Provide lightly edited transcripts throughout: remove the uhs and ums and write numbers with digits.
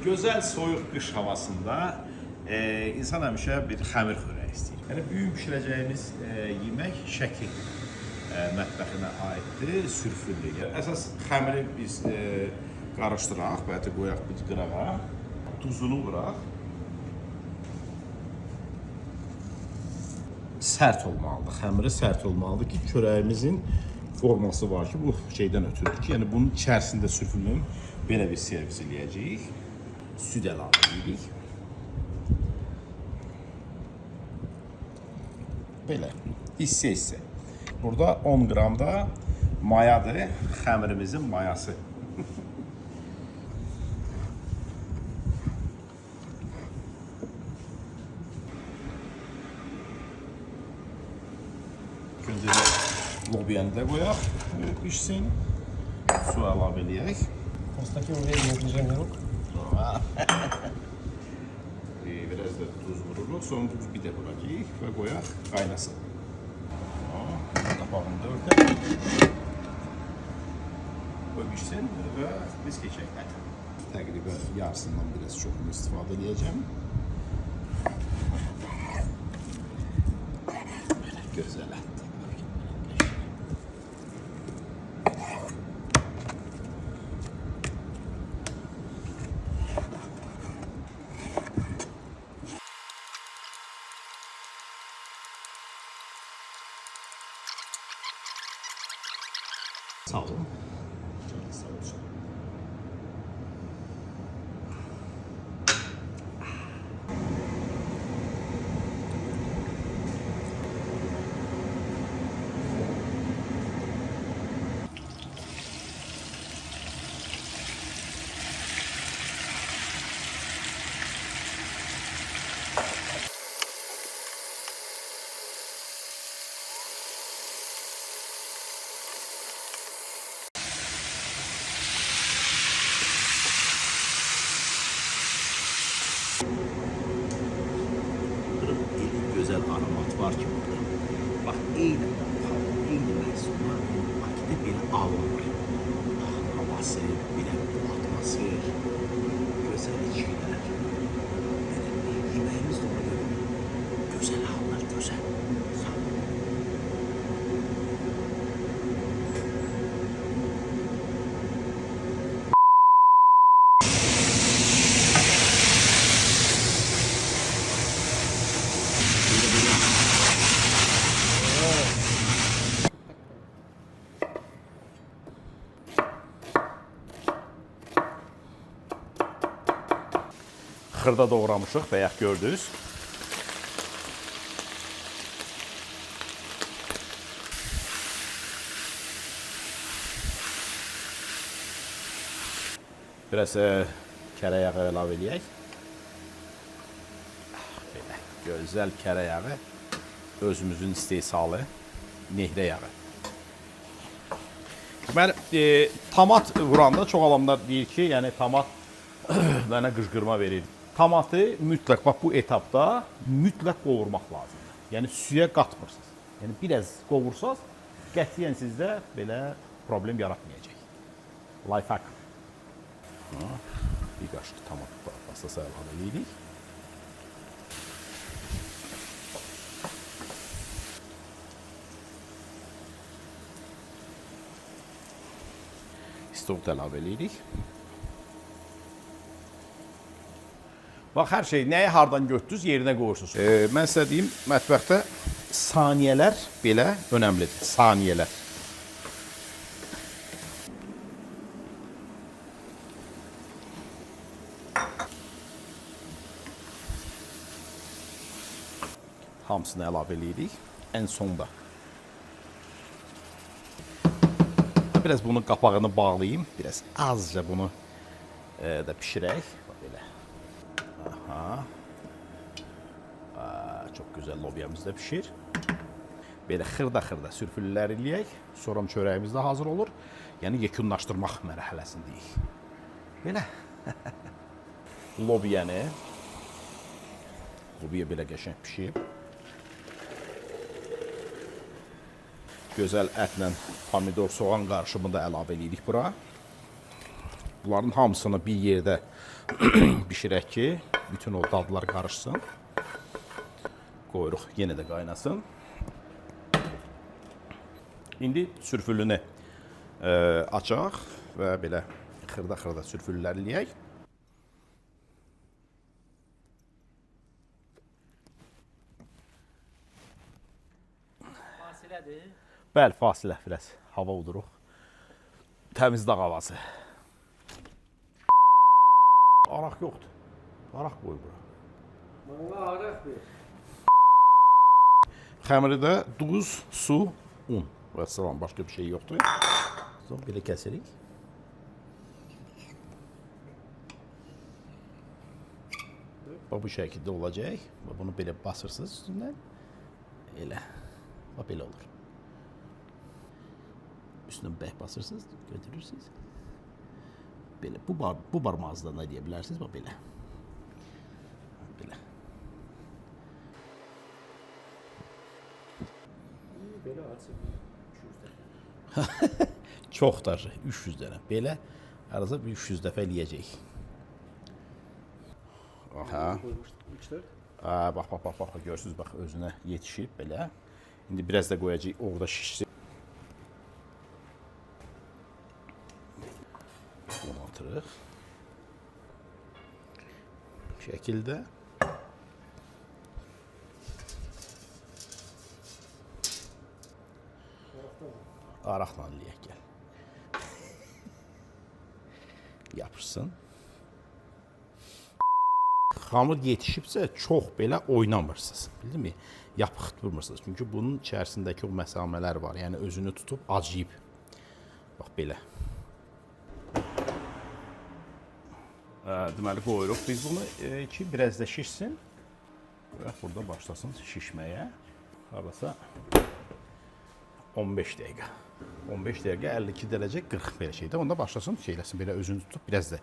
Gözəl soyuq qış havasında insan həmişə bir xəmir xörək istəyir. Yəni bugün bişirəcəyimiz yemək şəkil mətbəxinə aiddir, sürfüldür. Yəni, əsas xəmiri biz qarışdıraq, bəti qoyaq bir qırağa, duzunu vuraq. Sərt olmalıdır, xəmiri sərt olmalıdır ki, çörəyimizin forması var ki, bu şeydən ötürür ki, yəni bunun içərisində sürfülün belə bir servis eləyəcəyik. Süd əlavə edirik. Belə, hissə-hissə. Burada 10 qram da mayadır, xəmirimizin mayası. Öncə lobiyanı da qoyaq, pişsin. Su əlavə edək. С таким временем движения рук. Biraz da tuz vururuq, sonra tuz bir də vuracaq və qoyaq qaynasın. Qapağını da örtək. Qoy pişsin və biz keçək. Təqribən yarısından biraz çoxunu istifadə edəcəm. Belə gözəl ətdir. Sağ olun. Sağ olun. Güzel aromat var ki burada. Bak eyni məhsullar Bakıda bir alınır. Havası, bir atması, gözəl içkilər. Yeməyimiz de ona göre gözəl alınır, gözəl. Sağ olun. Xırda doğramışıq, bəyək gördünüz. Biraz kərə yağı əlavə edək. Belə gözəl kərə yağı, özümüzün istehsalı nehrə yağı. Deməli, tomat vuranda çox adamlar deyir ki, yəni tomat mənə qışqırma verir. Tomatı mütləq, bax bu etapda mütləq qovurmaq lazımdır. Yəni suya qatmırsınız. Yəni biraz qovursaz, qətiyyən sizdə belə problem yaratmayacaq. Lifehack. Bir qaşıq tomat pastası əlavə edirik. İstov əlavə edirik. Bax, hər şey nəyi hardan götürdünüz, yerinə qoyursunuz. Mən sizə deyim, mətbəxdə saniyələr belə önəmlidir. Saniyələr. Hamısını əlavə edirik. Ən sonda. Biraz bunun qapağını bağlayayım. Biraz azca bunu da pişirək. Belə. Aha. Çok güzel lobiyamız da pişir. Belə xırda sürfüllər eləyək. Sonra çörəyimiz də hazır olur. Yəni yekunlaşdırmaq mərhələsindəyik. Belə. Lobiya belə qəşəng pişib. Gözəl ətlə pomidor, soğan qarışımını da əlavə edirik bura. Bunların hamısını bir yerdə bişirək ki, bütün o dadlar qarışsın. Qoyuruq, yenə də qaynasın. İndi sürfüllünü açaq və belə xırda-xırda sürfüllələyək. Fasilədir. Bəli, fasilə biraz hava uduruq. Təmiz dağ havası. Araq yoxdur. Araq qoy bura. Bana araq bir. Xəmirdə duz, su, un və salam, başqa bir şey yoxdur. Sonra belə kəsirik. Bu şəkildə olacaq və bunu belə basırsınız üstündən. Elə. Bax belə olur. Üstünə bərk basırsınız, götürürsünüz. Belə bu barmağınızla nə deyə bilərsiniz? Bax belə. Belə. Belə açıq. 200 dəfə. Çoxdur, 300 dənə. Belə arada 300 dəfə eləyəcək. Aha. Qoymuşduq 3-4. Bax, görürsünüz, bax özünə yetişib belə. İndi biraz da qoyacağıq, orada şişsin. Bunu atırıq. Bu şəkildə. Araqla eləyək gəl. Yapışsın. Xamır yetişibsə çox belə oynamırsınız, bildinmi? Yapıq tutmursunuz. Çünki bunun içərisindəki o məsamələr var. Yəni özünü tutub acıyıb. Bax belə. Deməli qoyuruq biz bunu ki biraz da şişsin. Və burada başlasın şişməyə. Harasa 15 dəqiqə. 15 dəqiqə 52 dərəcə 40 belə şeydə. Onda başlasın şeyləsin, belə özünü tutub biraz da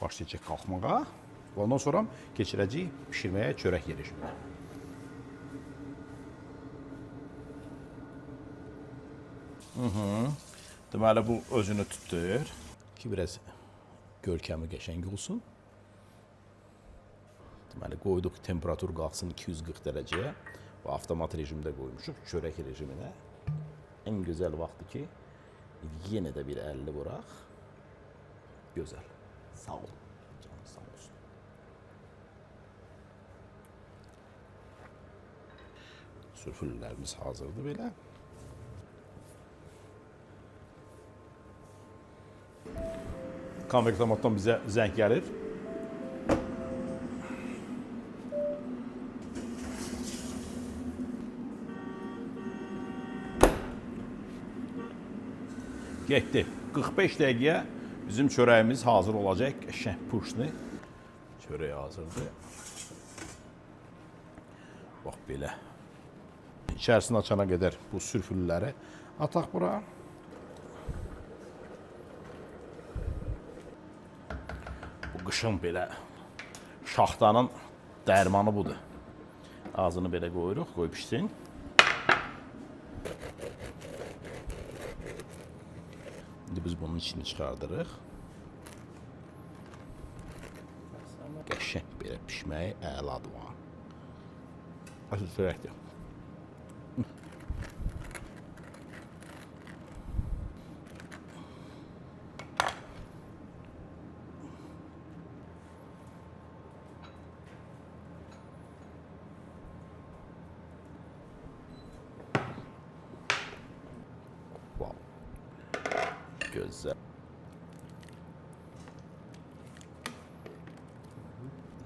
başlayacaq qalxmağa. Ondan sonra keçirəcəyik pişirməyə çörək rejimində. Deməli bu özünü tutur ki biraz görkəmi qəşəng olsun. Deməli qoyduq, temperatur qalxsın 240 dərəcəyə. Bu avtomat rejimdə qoymuşuq çörək rejiminə. En gözəl vaxtı ki yenə də bir 50 vuraq. Gözəl. Sağ ol. Canım sağ olsun. Sürfüllərimiz hazırdır belə. Konvektomatdan bizə zəng gəlir. Getdi. 45 dəqiqəyə bizim çörəyimiz hazır olacaq. Qəşəng puşni. Çörək hazırdır. Bax belə. İçərisini açana qədər bu sürfülləri ataq bura. Bu qışın belə şaxtanın dərmanı budur. Ağzını belə qoyuruq, qoy pişsin. İndi biz bunun içini çıxardırıq. Qəşəng belə pişməyi əladır var. Açıq çörəkdir. Wow. Gözəl.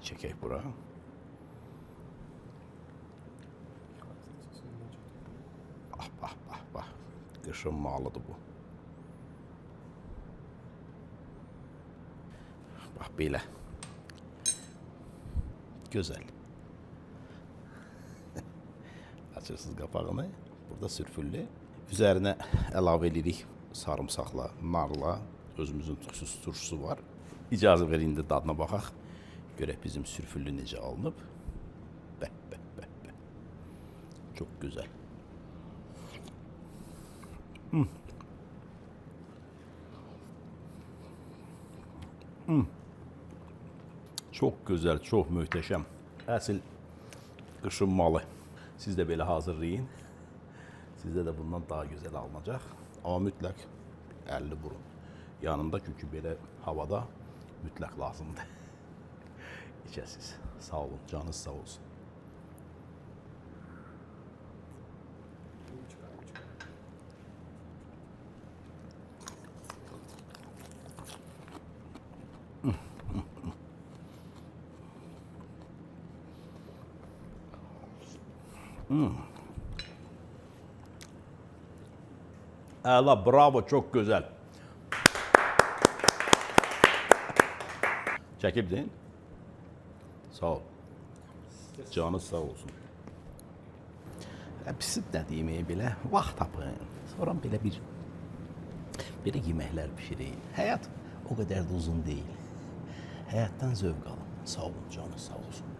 Çəkək bura. Bax. Qışın malıdır bu. Bax belə. Gözəl. Açırsınız qapağını. Burada sürfüllü. Üzərinə əlavə edirik sarımsaqla, narla. Özümüzün tüksüz turşusu var. İcazə verin indi dadına baxaq. Görək bizim sürfüllü necə alınıb. Bəh. Çox gözəl. Çox gözəl, çox möhtəşəm. Əsl qışın malı. Siz də belə hazırlayın. Sizdə də bundan daha gözəl alınacaq. Amma mütləq 50 burun yanında, çünki belə havada mütləq lazımdır. İçəsiz. Sağ olun, canınız sağ olsun. Əla, bravo, çox gözəl. Çəkibdin? Sağ ol. Canınız sağ olsun. Pisi də deməyə belə vaxt tapın. Sonra belə yeməklər pişirin. Həyat o qədər də uzun deyil. Həyatdan zövq alın. Sağ olun, canınız sağ olsun.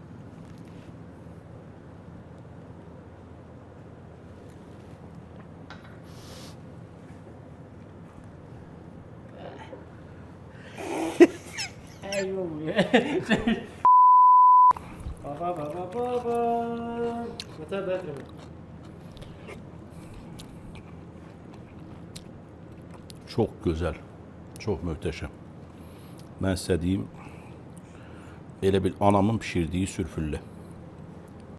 Baba. Mete Bedri. Çox gözəl, çox möhtəşəm. Mən sizə deyim, elə bil anamın pişirdiyi sürfüllə.